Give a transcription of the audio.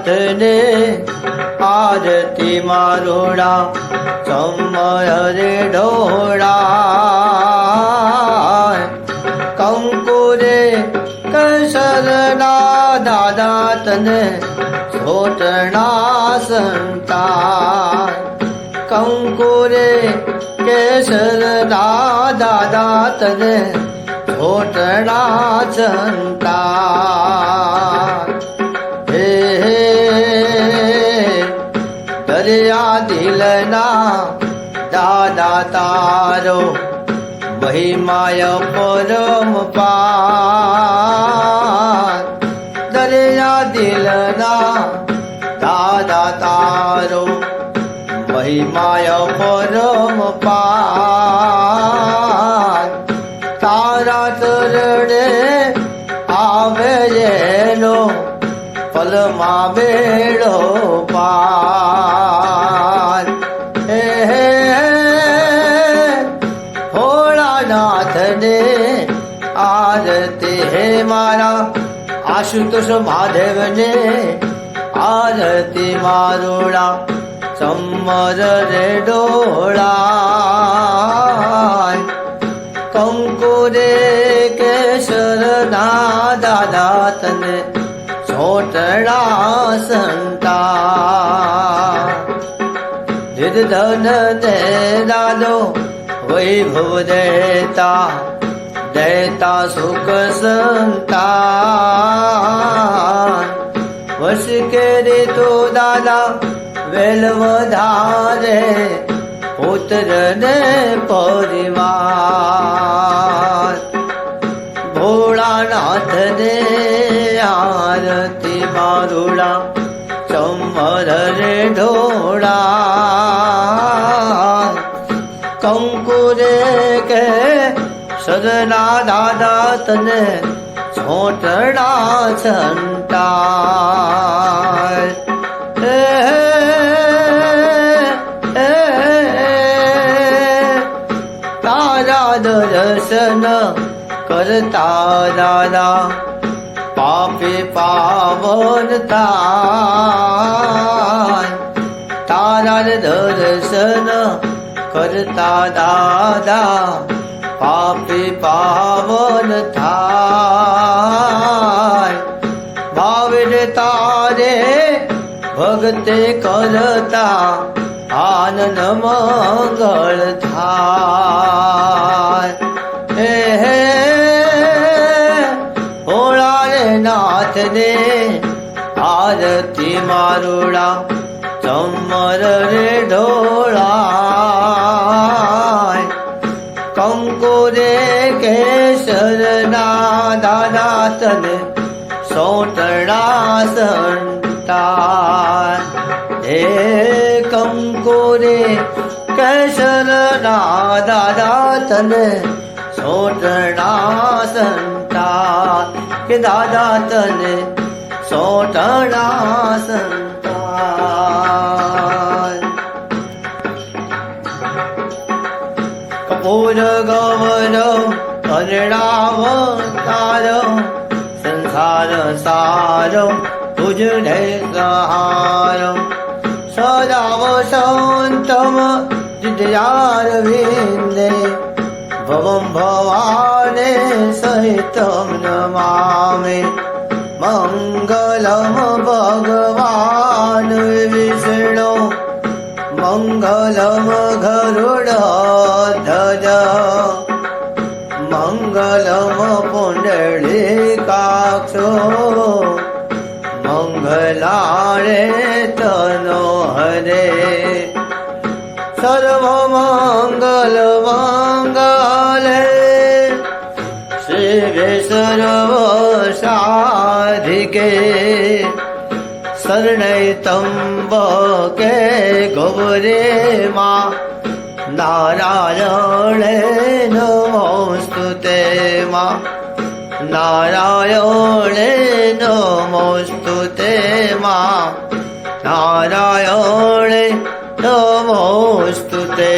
નાથને આરતી મારુડા ચમર રે ઢોળા કંકુરે કેસરના દાદા તને છોટણા સંતાન કંકુરે કેસરના દાદા તને છોટણા સંતાન હે દરિયા દિલના દાદા તારો મહિમાય પરમ પાર દરિયા દિલના દાદા તારો મહિમાય પરમ પાર તારા ચરણે આવે એનો પલમાં બેડો પાર હે ભોળાનાથને આરતી હે મારા આશુતોષ મહાદેવને આરતી મારુડા ચમર રે ડોળા કંકુરે કેસરના દાદા તને છોટડા સંતાન નિર્ધન ને દાદો વૈભવ દેતા દેતા સુખ સંતાન વશ કરે તો દાદા વેલ વધારે પુત્ર ને પરિવાર ભોળાનાથ ને આરતી મારુડા ચમર રે ઢોળા કંકુરે કે સદના દાદા તને છોટડા સંતાન તારા દર્શન કરતા દાદા પાપે પાવન થાય તારા દર્શન કરતા દાદા પાપે પાવન થાય ભાવે તારે ભક્તે કરતા આનંદ મંગળ થાય હે ભોળાને નાથને આરતી મારુડા ચમર રે ઢોળા કંકુરે કેસરના દાદા તને સોટડા સંતાન હે કંકુરે કેસરના દાદા તને સોટડા સંતાન કે દાદા તને સોટડા સંતાન કપૂર ગૌર હરણાવતાર સંસાર સારો તુજને સહાર સદાવ સંતમ વિદ્યારવિંદે ભવમ ભવાને સહિતમ નમામે મંગલમ ભગવાન વિષ્ણુ મંગલમ ગરુડ ધજ મંગલમ પુંડલીકાક્ષો મંગલારે તનો હરે સર્વ મંગલ મંગલે શિવે સર્વ સાધિકે શરણૈતંબકે ગૌરે મા નારાયણે નમોસ્તુતે મા નારાયણે નમોસ્તુતે મા નારાયણે નમોસ્તુતે